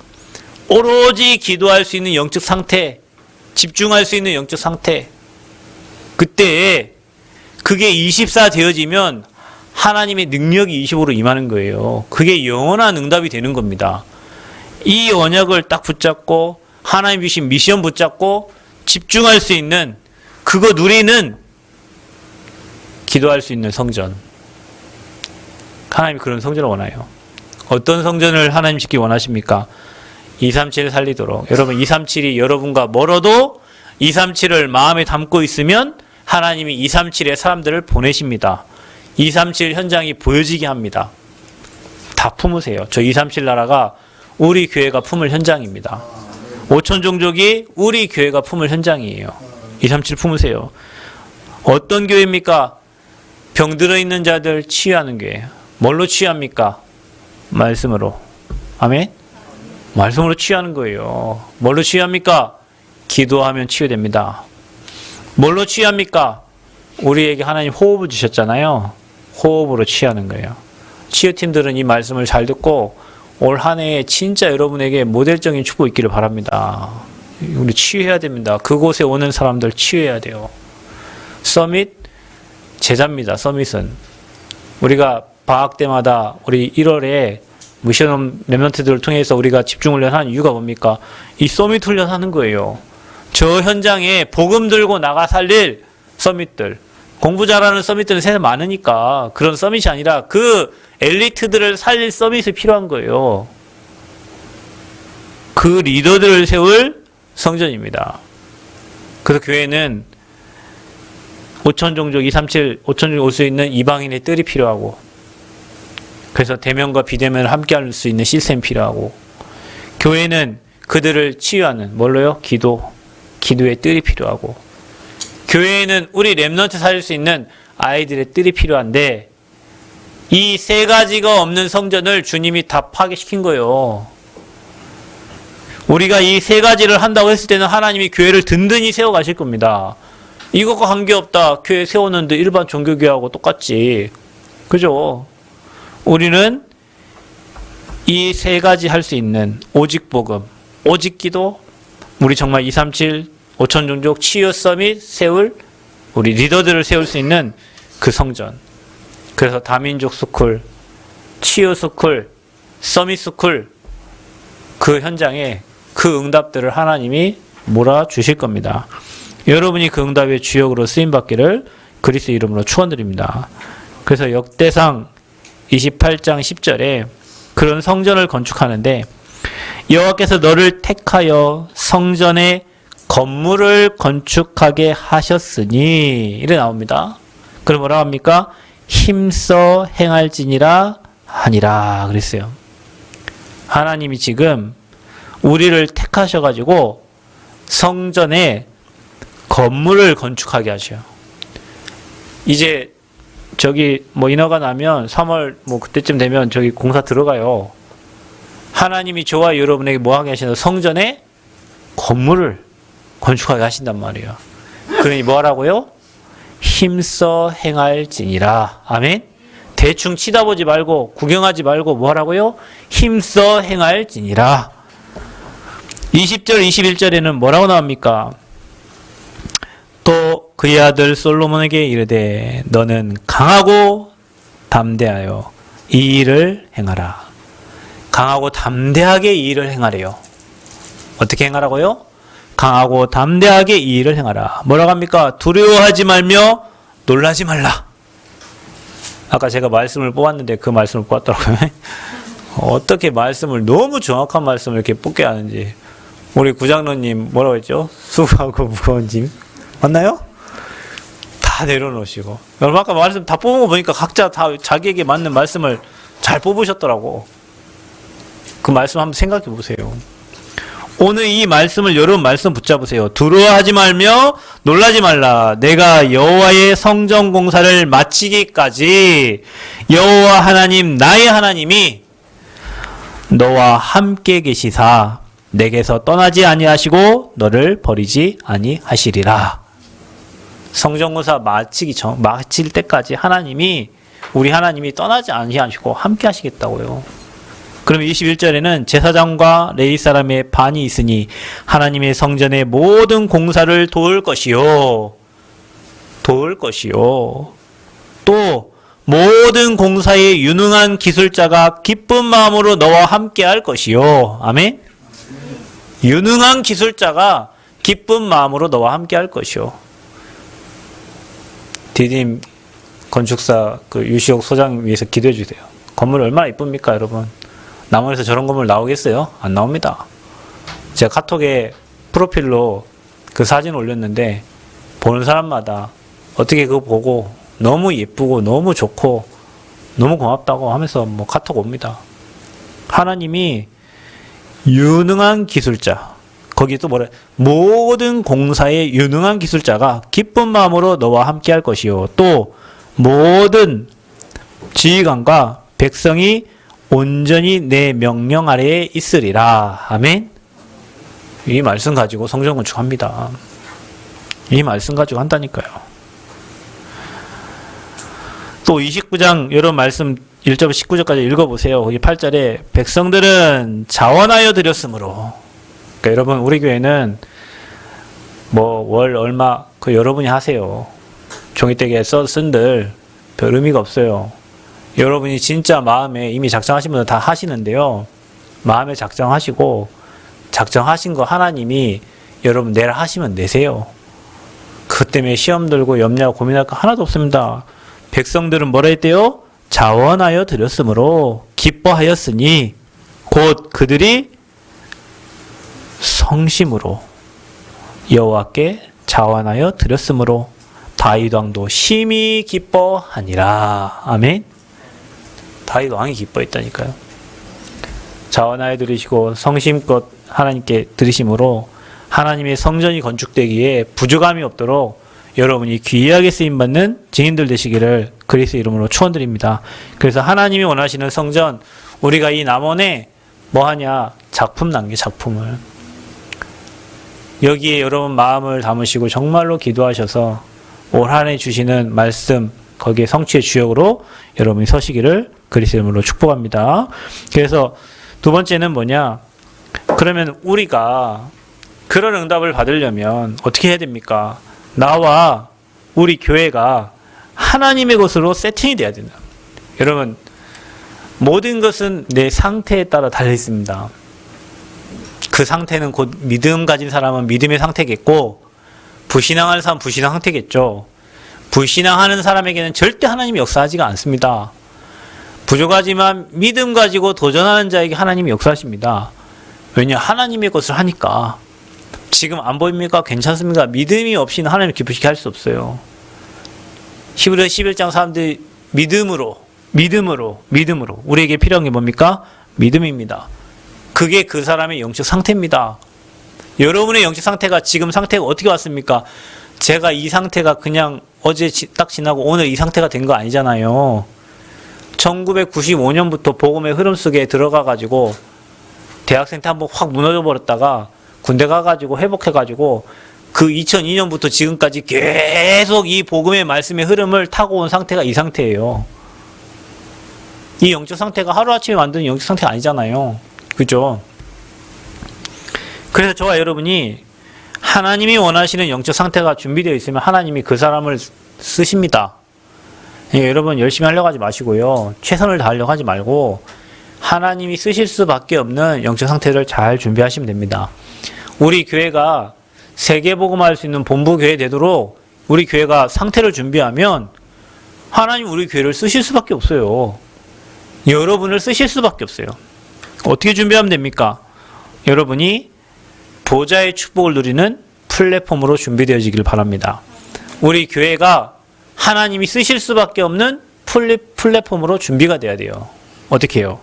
오로지 기도할 수 있는 영적 상태, 집중할 수 있는 영적 상태, 그때 그게 24 되어지면 하나님의 능력이 25로 임하는 거예요. 그게 영원한 응답이 되는 겁니다. 이 언약을 딱 붙잡고 하나님 주신 미션 붙잡고 집중할 수 있는, 그거 누리는, 기도할 수 있는 성전. 하나님이 그런 성전을 원해요. 어떤 성전을 하나님 짓기 원하십니까? 237을 살리도록. 여러분 237이 여러분과 멀어도 237을 마음에 담고 있으면 하나님이 237의 사람들을 보내십니다. 237 현장이 보여지게 합니다. 다 품으세요. 저 237 나라가 우리 교회가 품을 현장입니다. 5천 종족이 우리 교회가 품을 현장이에요. 237 품으세요. 어떤 교회입니까? 병들어 있는 자들 치유하는 교회예요. 뭘로 치유합니까? 말씀으로. 아멘? 말씀으로 치유하는 거예요. 뭘로 치유합니까? 기도하면 치유됩니다. 뭘로 치유합니까? 우리에게 하나님 호흡을 주셨잖아요. 호흡으로 치유하는 거예요. 치유팀들은 이 말씀을 잘 듣고 올 한 해에 진짜 여러분에게 모델적인 축복 있기를 바랍니다. 우리 치유해야 됩니다. 그곳에 오는 사람들 치유해야 돼요. 서밋 제자입니다. 서밋은 우리가 방학 때마다 우리 1월에 미션 랩런트들을 통해서 우리가 집중훈련 하는 이유가 뭡니까? 이 서밋 훈련 하는 거예요. 저 현장에 복음 들고 나가 살릴 서밋들, 공부 잘하는 서밋들은 세상에 많으니까 그런 서밋이 아니라 그 엘리트들을 살릴 서밋이 필요한 거예요. 그 리더들을 세울 성전입니다. 그래서 교회는 5천 종족 237, 5천 종족 올 수 있는 이방인의 뜰이 필요하고, 그래서 대면과 비대면을 함께 할 수 있는 시스템이 필요하고, 교회는 그들을 치유하는 뭘로요? 기도의 뜰이 필요하고, 교회에는 우리 랩런트 살릴 수 있는 아이들의 뜰이 필요한데, 이 세 가지가 없는 성전을 주님이 다 파괴시킨 거예요. 우리가 이 세 가지를 한다고 했을 때는 하나님이 교회를 든든히 세워가실 겁니다. 이것과 관계없다. 교회 세우는데 일반 종교교회하고 똑같지. 그죠? 우리는 이 세 가지 할 수 있는 오직 복음, 오직 기도, 우리 정말 237, 5천 종족 치유 서밋 세울 우리 리더들을 세울 수 있는 그 성전. 그래서 다민족 스쿨, 치유 스쿨, 서밋 스쿨, 그 현장에 그 응답들을 하나님이 몰아주실 겁니다. 여러분이 그 응답의 주역으로 쓰임받기를 그리스도 이름으로 축원드립니다. 그래서 역대상 28장 10절에 그런 성전을 건축하는데, 여호와께서 너를 택하여 성전에 건물을 건축하게 하셨으니, 이래 나옵니다. 그럼 뭐라고 합니까? 힘써 행할지니라 하니라 그랬어요. 하나님이 지금 우리를 택하셔가지고 성전에 건물을 건축하게 하셔요. 이제 저기 뭐 인허가 나면 3월 뭐 그때쯤 되면 저기 공사 들어가요. 하나님이 저와 여러분에게 뭐 하게 하시나? 성전에 건물을 건축하게 하신단 말이에요. 그러니 뭐 하라고요? 힘써 행할지니라. 아멘. 대충 치다보지 말고 구경하지 말고 뭐 하라고요? 힘써 행할지니라. 20절 21절에는 뭐라고 나옵니까? 또 그의 아들 솔로몬에게 이르되 너는 강하고 담대하여 이 일을 행하라. 강하고 담대하게 이 일을 행하래요. 어떻게 행하라고요? 강하고 담대하게 이 일을 행하라. 뭐라고 합니까? 두려워하지 말며 놀라지 말라. 아까 제가 말씀을 뽑았는데 그 말씀을 뽑았더라고요. 어떻게 말씀을, 너무 정확한 말씀을 이렇게 뽑게 하는지. 우리 구장로님 뭐라고 했죠? 수고하고 무거운 짐 맞나요? 다 내려놓으시고. 여러분 아까 말씀 다 뽑은 거 보니까 각자 다 자기에게 맞는 말씀을 잘 뽑으셨더라고. 그 말씀 한번 생각해 보세요. 오늘 이 말씀을 여러분 말씀 붙잡으세요. 두려워하지 말며 놀라지 말라. 내가 여호와의 성전 공사를 마치기까지 여호와 하나님 나의 하나님이 너와 함께 계시사 내게서 떠나지 아니하시고 너를 버리지 아니하시리라. 성전 공사 마칠 때까지 하나님이, 우리 하나님이 떠나지 아니하시고 함께 하시겠다고요. 그럼 21절에는 제사장과 레위 사람의 반이 있으니 하나님의 성전의 모든 공사를 도울 것이요. 또 모든 공사에 유능한 기술자가 기쁜 마음으로 너와 함께 할 것이요. 아멘? 유능한 기술자가 기쁜 마음으로 너와 함께 할 것이요. 디딤 건축사 그 유시옥 소장 위해서 기도해 주세요. 건물 얼마나 이쁩니까, 여러분? 남원에서 저런 건물 나오겠어요? 안 나옵니다. 제가 카톡에 프로필로 그 사진 올렸는데 보는 사람마다 어떻게 그거 보고 너무 예쁘고 너무 좋고 너무 고맙다고 하면서 뭐 카톡 옵니다. 하나님이 유능한 기술자, 거기 또 뭐래? 모든 공사의 유능한 기술자가 기쁜 마음으로 너와 함께 할 것이요. 또 모든 지휘관과 백성이 온전히 내 명령 아래에 있으리라. 아멘. 이 말씀 가지고 성전 건축합니다. 이 말씀 가지고 한다니까요. 또 29장 여러분 말씀 1절부터 19절까지 읽어보세요. 거기 8절에 백성들은 자원하여 드렸으므로. 그러니까 여러분 우리 교회는 뭐 월 얼마 그 여러분이 하세요. 종이떼기에 쓴들 별 의미가 없어요. 여러분이 진짜 마음에 이미 작정하신 분들 다 하시는데요. 마음에 작정하시고 작정하신 거 하나님이 여러분 내라 하시면 내세요. 그것 때문에 시험 들고 염려하고 고민할 거 하나도 없습니다. 백성들은 뭐라 했대요? 자원하여 드렸으므로 기뻐하였으니 곧 그들이 성심으로 여호와께 자원하여 드렸으므로 다윗 왕도 심히 기뻐하니라. 아멘. 다윗 왕이 기뻐했다니까요. 자원하여 드리시고 성심껏 하나님께 드리심으로 하나님의 성전이 건축되기에 부족함이 없도록 여러분이 귀하게 쓰임받는 증인들 되시기를 그리스도의 이름으로 축원드립니다. 그래서 하나님이 원하시는 성전, 우리가 이 남원에 뭐하냐? 작품 남겨, 작품을. 여기에 여러분 마음을 담으시고 정말로 기도하셔서 올 한 해 주시는 말씀, 거기에 성취의 주역으로 여러분이 서시기를 그리스도의 이름으로 축복합니다. 그래서 두 번째는 뭐냐? 그러면 우리가 그런 응답을 받으려면 어떻게 해야 됩니까? 나와 우리 교회가 하나님의 것으로 세팅이 돼야 된다. 여러분, 모든 것은 내 상태에 따라 달려 있습니다. 그 상태는 곧 믿음 가진 사람은 믿음의 상태겠고, 불신앙하는 사람은 불신앙 상태겠죠. 불신앙하는 사람에게는 절대 하나님이 역사하지가 않습니다. 부족하지만 믿음 가지고 도전하는 자에게 하나님이 역사하십니다. 왜냐? 하나님의 것을 하니까. 지금 안 보입니까? 괜찮습니까? 믿음이 없이는 하나님을 기쁘시게 할 수 없어요. 히브리서 11장 사람들이 믿음으로 우리에게 필요한 게 뭡니까? 믿음입니다. 그게 그 사람의 영적 상태입니다. 여러분의 영적 상태가 지금 상태가 어떻게 왔습니까? 제가 이 상태가 그냥 어제 딱 지나고 오늘 이 상태가 된 거 아니잖아요. 1995년부터 복음의 흐름 속에 들어가가지고 대학생 때 한번 확 무너져 버렸다가 군대 가가지고 회복해가지고 그 2002년부터 지금까지 계속 이 복음의 말씀의 흐름을 타고 온 상태가 이 상태예요. 이 영적 상태가 하루아침에 만드는 영적 상태가 아니잖아요. 그죠? 그래서 저와 여러분이 하나님이 원하시는 영적 상태가 준비되어 있으면 하나님이 그 사람을 쓰십니다. 여러분 열심히 하려고 하지 마시고요. 최선을 다하려고 하지 말고 하나님이 쓰실 수밖에 없는 영적 상태를 잘 준비하시면 됩니다. 우리 교회가 세계복음화할 수 있는 본부교회 되도록 우리 교회가 상태를 준비하면 하나님 우리 교회를 쓰실 수밖에 없어요. 여러분을 쓰실 수밖에 없어요. 어떻게 준비하면 됩니까? 여러분이 보좌의 축복을 누리는 플랫폼으로 준비되어지길 바랍니다. 우리 교회가 하나님이 쓰실 수밖에 없는 플랫폼으로 준비가 돼야 돼요. 어떻게 해요?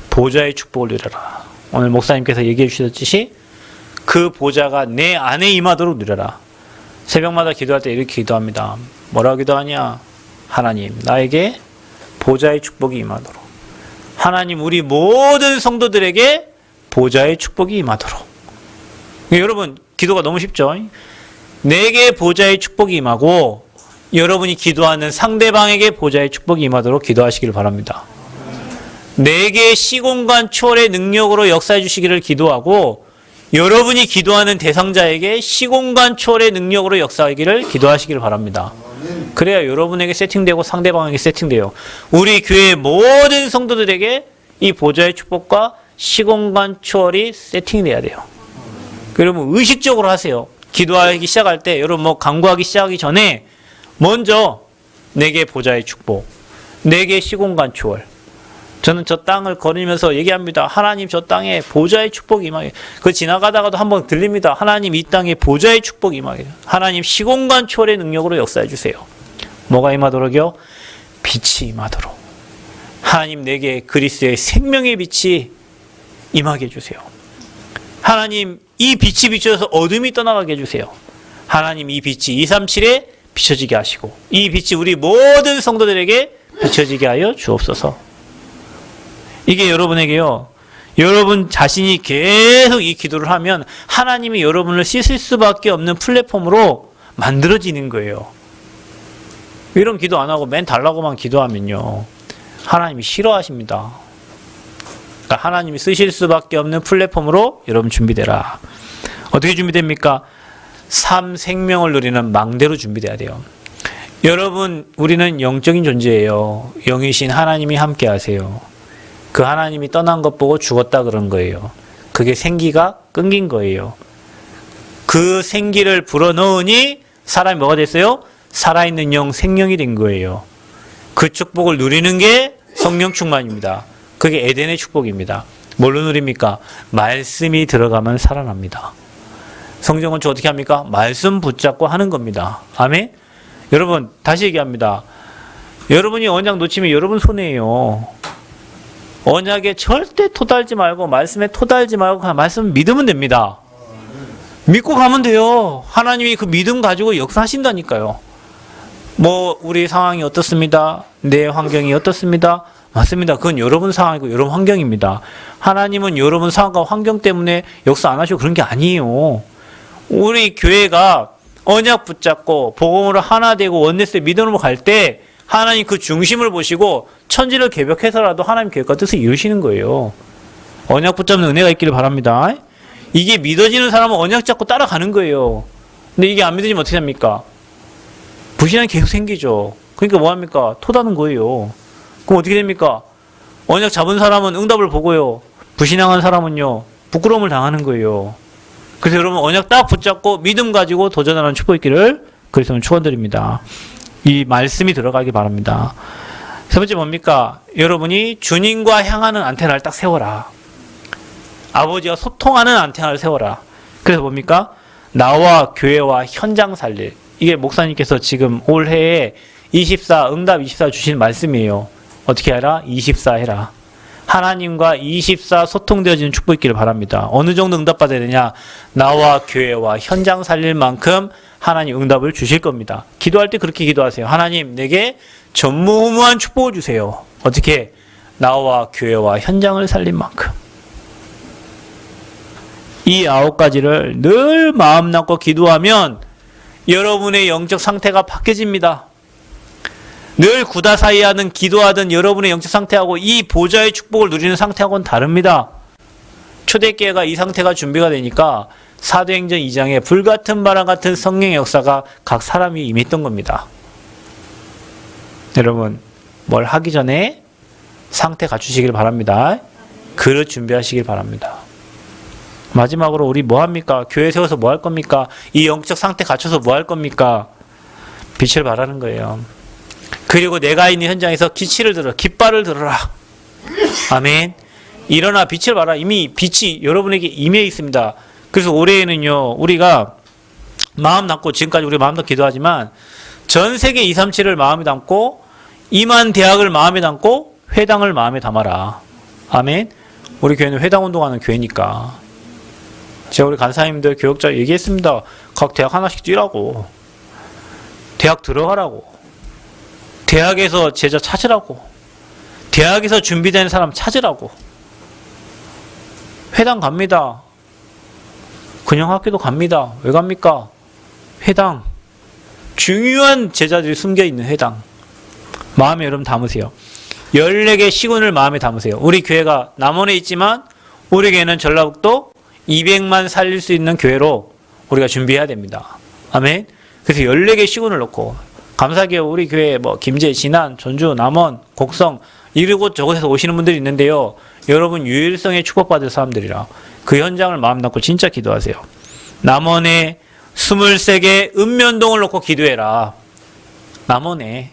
보좌의 축복을 누려라. 오늘 목사님께서 얘기해 주셨듯이 그 보좌가 내 안에 임하도록 누려라. 새벽마다 기도할 때 이렇게 기도합니다. 뭐라고 기도하냐? 하나님, 나에게 보좌의 축복이 임하도록. 하나님, 우리 모든 성도들에게 보좌의 축복이 임하도록. 여러분, 기도가 너무 쉽죠? 내게 보좌의 축복이 임하고 여러분이 기도하는 상대방에게 보좌의 축복이 임하도록 기도하시길 바랍니다. 내게 시공간 초월의 능력으로 역사해 주시기를 기도하고 여러분이 기도하는 대상자에게 시공간 초월의 능력으로 역사하기를 기도하시길 바랍니다. 그래야 여러분에게 세팅되고 상대방에게 세팅돼요. 우리 교회의 모든 성도들에게 이 보좌의 축복과 시공간 초월이 세팅돼야 돼요. 여러분 의식적으로 하세요. 기도하기 시작할 때 여러분 뭐 간구하기 시작하기 전에 먼저 내게 보좌의 축복, 내게 시공간 초월. 저는 저 땅을 거리면서 얘기합니다. 하나님 저 땅에 보좌의 축복이 임하게. 그 지나가다가도 한번 들립니다. 하나님 이 땅에 보좌의 축복이 임하게. 하나님 시공간 초월의 능력으로 역사해 주세요. 뭐가 임하도록요? 빛이 임하도록. 하나님 내게 그리스도의 생명의 빛이 임하게 해주세요. 하나님 이 빛이 비춰서 어둠이 떠나가게 해주세요. 하나님 이 빛이 237에 비춰지게 하시고 이 빛이 우리 모든 성도들에게 비춰지게 하여 주옵소서. 이게 여러분에게요, 여러분 자신이 계속 이 기도를 하면 하나님이 여러분을 씻을 수밖에 없는 플랫폼으로 만들어지는 거예요. 이런 기도 안 하고 맨 달라고만 기도하면요, 하나님이 싫어하십니다. 그러니까 하나님이 쓰실 수밖에 없는 플랫폼으로 여러분 준비되라. 어떻게 준비됩니까? 삶 생명을 누리는 망대로 준비돼야 돼요. 여러분, 우리는 영적인 존재예요. 영이신 하나님이 함께 하세요. 그 하나님이 떠난 것 보고 죽었다 그런 거예요. 그게 생기가 끊긴 거예요. 그 생기를 불어넣으니 사람이 뭐가 됐어요? 살아있는 영, 생명이 된 거예요. 그 축복을 누리는 게 성령 충만입니다. 그게 에덴의 축복입니다. 뭘로 누립니까? 말씀이 들어가면 살아납니다. 성경은 저 어떻게 합니까? 말씀 붙잡고 하는 겁니다. 아멘? 여러분, 다시 얘기합니다. 여러분이 언약 놓치면 여러분 손해예요. 언약에 절대 토달지 말고, 말씀에 토달지 말고, 그냥 말씀 믿으면 됩니다. 믿고 가면 돼요. 하나님이 그 믿음 가지고 역사하신다니까요. 뭐 우리 상황이 어떻습니다. 내 환경이 어떻습니다. 맞습니다. 그건 여러분 상황이고 여러분 환경입니다. 하나님은 여러분 상황과 환경 때문에 역사 안 하시고 그런 게 아니에요. 우리 교회가 언약 붙잡고 복음으로 하나 되고 원네스의 믿음으로 갈 때 하나님 그 중심을 보시고 천지를 개벽해서라도 하나님 계획과 뜻을 이루시는 거예요. 언약 붙잡는 은혜가 있기를 바랍니다. 이게 믿어지는 사람은 언약 잡고 따라가는 거예요. 근데 이게 안 믿어지면 어떻게 합니까? 불신앙이 계속 생기죠. 그러니까 뭐합니까? 토다는 거예요. 그럼 어떻게 됩니까? 언약 잡은 사람은 응답을 보고요. 불신앙한 사람은요, 부끄러움을 당하는 거예요. 그래서 여러분 언약 딱 붙잡고 믿음 가지고 도전하는 축복 있기를 그리스도는 축원드립니다. 이 말씀이 들어가기 바랍니다. 세 번째 뭡니까? 여러분이 주님과 향하는 안테나를 딱 세워라. 아버지와 소통하는 안테나를 세워라. 그래서 뭡니까? 나와 교회와 현장 살릴. 이게 목사님께서 지금 올해에 24, 응답 24 주신 말씀이에요. 어떻게 해라? 24 해라. 하나님과 24 소통되어지는 축복 있기를 바랍니다. 어느 정도 응답받아야 되냐? 나와 교회와 현장 살릴 만큼 하나님 응답을 주실 겁니다. 기도할 때 그렇게 기도하세요. 하나님, 내게 전무후무한 축복을 주세요. 어떻게? 나와 교회와 현장을 살린 만큼. 이 9가지를 늘 마음 갖고 기도하면 여러분의 영적 상태가 바뀌어집니다. 늘 구다사이하는 기도하던 여러분의 영적 상태하고 이 보좌의 축복을 누리는 상태하고는 다릅니다. 초대교회가 이 상태가 준비가 되니까 사도행전 2장에 불같은 바람 같은 성령의 역사가 각 사람이 임했던 겁니다. 여러분, 뭘 하기 전에 상태 갖추시길 바랍니다. 그릇 준비하시길 바랍니다. 마지막으로 우리 뭐 합니까? 교회 세워서 뭐 할 겁니까? 이 영적 상태 갖춰서 뭐 할 겁니까? 빛을 발하는 거예요. 그리고 내가 있는 현장에서 기치를 들어, 깃발을 들어라. 아멘. 일어나 빛을 발하. 이미 빛이 여러분에게 임해 있습니다. 그래서 올해에는요, 우리가 마음 담고, 지금까지 우리 마음 담고 기도하지만 전 세계 237을 마음에 담고, 임한 대학을 마음에 담고, 회당을 마음에 담아라. 아멘. 우리 교회는 회당 운동하는 교회니까. 제가 우리 간사님들, 교역자 얘기했습니다. 각 대학 하나씩 뛰라고. 대학 들어가라고. 대학에서 제자 찾으라고. 대학에서 준비된 사람 찾으라고. 회당 갑니다. 그냥 학교도 갑니다. 왜 갑니까? 회당. 중요한 제자들이 숨겨있는 회당. 마음에 여러분 담으세요. 14개 시군을 마음에 담으세요. 우리 교회가 남원에 있지만 우리 교회는 전라북도 200만 살릴 수 있는 교회로 우리가 준비해야 됩니다. 아멘. 그래서 14개 시군을 놓고, 감사하게 우리 교회 뭐 김제, 진안, 전주, 남원, 곡성 이러고 저곳에서 오시는 분들이 있는데요. 여러분 유일성에 축복받을 사람들이라 그 현장을 마음 담고 진짜 기도하세요. 남원에 23개 읍면동을 놓고 기도해라. 남원에.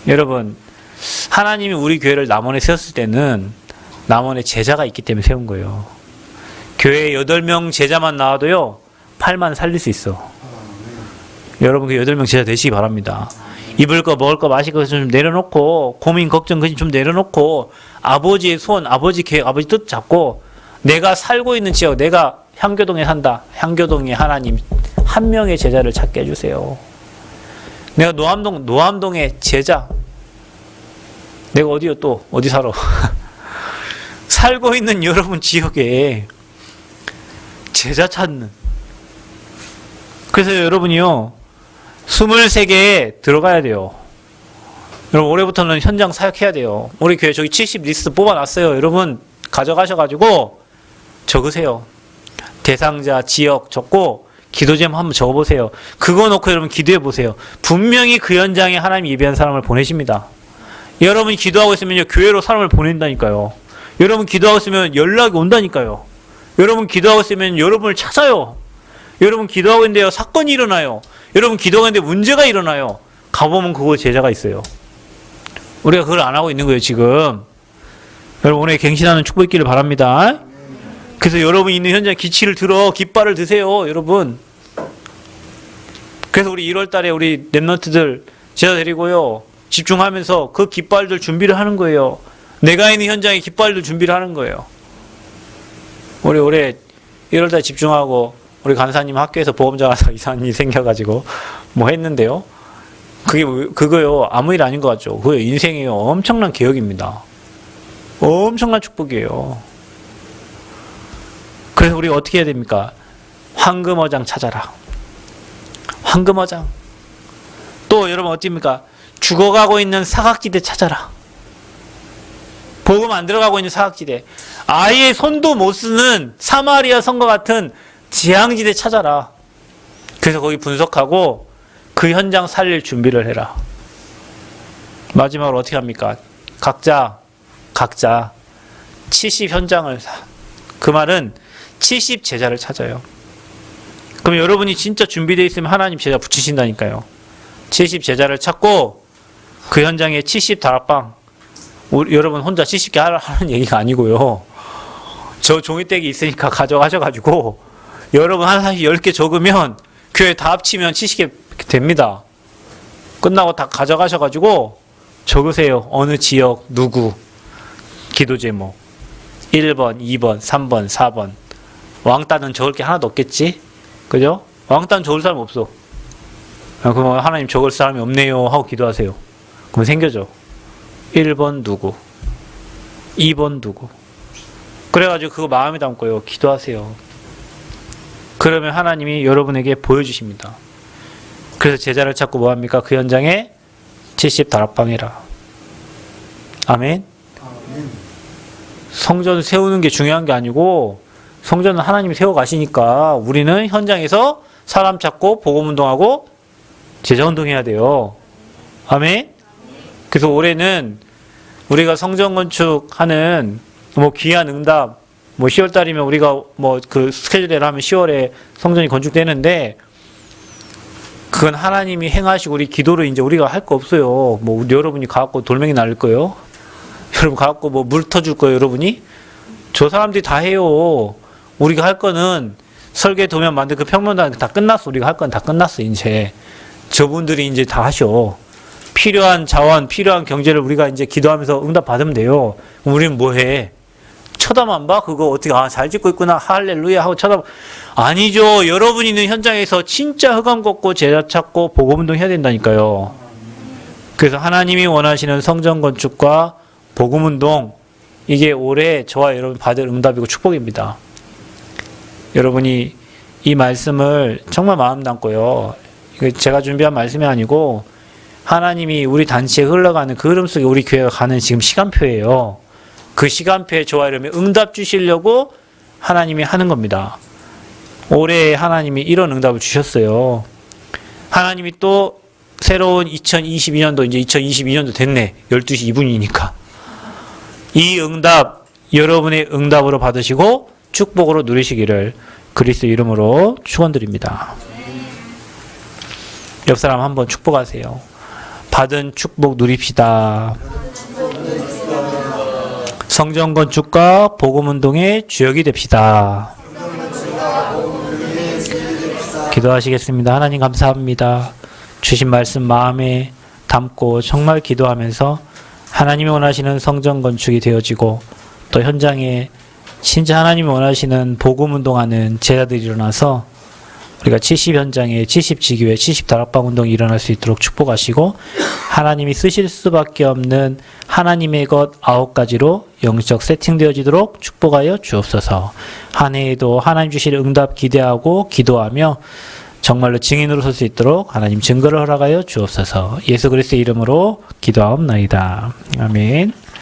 여러분, 하나님이 우리 교회를 남원에 세웠을 때는 남원에 제자가 있기 때문에 세운 거예요. 교회에 8명 제자만 나와도요 8만 살릴 수 있어. 여러분 그 8명 제자 되시기 바랍니다. 입을 거 먹을 거 마실 거 좀 내려놓고 고민 걱정 그지 좀 내려놓고 아버지의 소원, 아버지 계획, 아버지 뜻 잡고 내가 살고 있는 지역, 내가 향교동에 산다. 향교동에 하나님 한 명의 제자를 찾게 해주세요. 내가 노암동의 제자. 내가 어디요 또 어디 살아? 살고 있는 여러분 지역에 제자 찾는. 그래서 여러분이요 23개에 들어가야 돼요. 여러분 올해부터는 현장 사역해야 돼요. 우리 교회 저기 70 리스트 뽑아놨어요. 여러분 가져가셔가지고 적으세요. 대상자 지역 적고 기도 제목 한번 적어보세요. 그거 놓고 여러분 기도해 보세요. 분명히 그 현장에 하나님이 예배한 사람을 보내십니다. 여러분이 기도하고 있으면요 교회로 사람을 보낸다니까요. 여러분 기도하고 있으면 연락이 온다니까요. 여러분 기도하고 있으면 여러분을 찾아요. 여러분 기도하고 있는데요 사건이 일어나요. 여러분 기도하고 있는데 문제가 일어나요. 가보면 그거 제자가 있어요. 우리가 그걸 안 하고 있는 거예요 지금. 여러분 오늘 갱신하는 축복 있기를 바랍니다. 그래서 여러분 있는 현장에 기치를 들어 깃발을 드세요 여러분. 그래서 우리 1월 달에 우리 랩런트들 제자 데리고요 집중하면서 그 깃발들 준비를 하는 거예요. 내가 있는 현장에 깃발들 준비를 하는 거예요. 우리 올해 1월 달에 집중하고 우리 간사님 학교에서 보험자 가서 이사님이 생겨가지고 뭐 했는데요. 그거요 아무 일 아닌 것 같죠. 그거 인생이요 엄청난 개혁입니다. 엄청난 축복이에요. 그래서 우리가 어떻게 해야 됩니까? 황금어장 찾아라. 황금어장. 또 여러분 어떻습니까? 죽어가고 있는 사각지대 찾아라. 복음 안 들어가고 있는 사각지대. 아예 손도 못 쓰는 사마리아 성과 같은 지향지대 찾아라. 그래서 거기 분석하고 그 현장 살릴 준비를 해라. 마지막으로 어떻게 합니까? 각자 70 현장을 그 말은 70 제자를 찾아요. 그럼 여러분이 진짜 준비되어 있으면 하나님 제자 붙이신다니까요. 70 제자를 찾고 그 현장에 70 다락방. 여러분 혼자 70개 하라는 얘기가 아니고요. 저 종이떼기 있으니까 가져가셔가지고 여러분 하나씩 10개 적으면 교회 다 합치면 70개 됩니다. 끝나고 다 가져가셔가지고 적으세요. 어느 지역 누구 기도 제목 1번, 2번, 3번, 4번. 왕따는 적을 게 하나도 없겠지? 그죠? 왕따는 적을 사람 없어. 그럼 하나님 적을 사람이 없네요 하고 기도하세요. 그럼 생겨져. 1번 누구 2번 누구. 그래가지고 그거 마음에 담고요 기도하세요. 그러면 하나님이 여러분에게 보여주십니다. 그래서 제자를 찾고 뭐합니까? 그 현장에 70 다락방이라. 아멘. 성전 세우는 게 중요한 게 아니고 성전은 하나님이 세워 가시니까 우리는 현장에서 사람 찾고 복음운동하고 제자운동해야 돼요. 아멘. 그래서 올해는 우리가 성전 건축하는 뭐 귀한 응답, 뭐 10월 달이면 우리가 뭐 그 스케줄대로 하면 10월에 성전이 건축되는데 그건 하나님이 행하시고 우리 기도로 이제 우리가 할 거 없어요. 뭐 여러분이 가갖고 돌멩이 날릴 거예요. 여러분 가갖고 뭐 물 터줄 거예요. 여러분이 저 사람들이 다 해요. 우리가 할 거는 설계 도면 만들 그 평면도 다 끝났어. 우리가 할 건 다 끝났어. 이제 저분들이 이제 다 하셔. 필요한 자원, 필요한 경제를 우리가 이제 기도하면서 응답 받으면 돼요. 그럼 우리는 뭐 해? 쳐다만 봐? 그거 어떻게, 잘 짓고 있구나. 할렐루야 하고 쳐다봐. 아니죠. 여러분이 있는 현장에서 진짜 흑암 걷고 제자 찾고 복음운동 해야 된다니까요. 그래서 하나님이 원하시는 성전 건축과 복음운동, 이게 올해 저와 여러분 받을 응답이고 축복입니다. 여러분이 이 말씀을 정말 마음 담고요. 이거 제가 준비한 말씀이 아니고 하나님이 우리 단체에 흘러가는 그 흐름 속에 우리 교회가 가는 지금 시간표예요. 그 시간표에 저와 여러분이 응답 주시려고 하나님이 하는 겁니다. 올해 하나님이 이런 응답을 주셨어요. 하나님이 또 새로운 2022년도 이제 2022년도 됐네. 12시 2분이니까. 이 응답 여러분의 응답으로 받으시고 축복으로 누리시기를 그리스도 이름으로 축원드립니다. 옆 사람 한번 축복하세요. 받은 축복 누립시다. 성전 건축과 복음 운동의 주역이 됩시다. 기도하시겠습니다. 하나님 감사합니다. 주신 말씀 마음에 담고 정말 기도하면서 하나님이 원하시는 성전 건축이 되어지고 또 현장에 진짜 하나님이 원하시는 복음 운동하는 제자들이 일어나서 우리가 70 현장에 70 지교회 70 다락방 운동이 일어날 수 있도록 축복하시고 하나님이 쓰실 수밖에 없는 하나님의 것 9가지로 영적 세팅되어지도록 축복하여 주옵소서. 한 해에도 하나님 주실 응답 기대하고 기도하며 정말로 증인으로 설 수 있도록 하나님 증거를 허락하여 주옵소서. 예수 그리스도의 이름으로 기도하옵나이다. 아멘.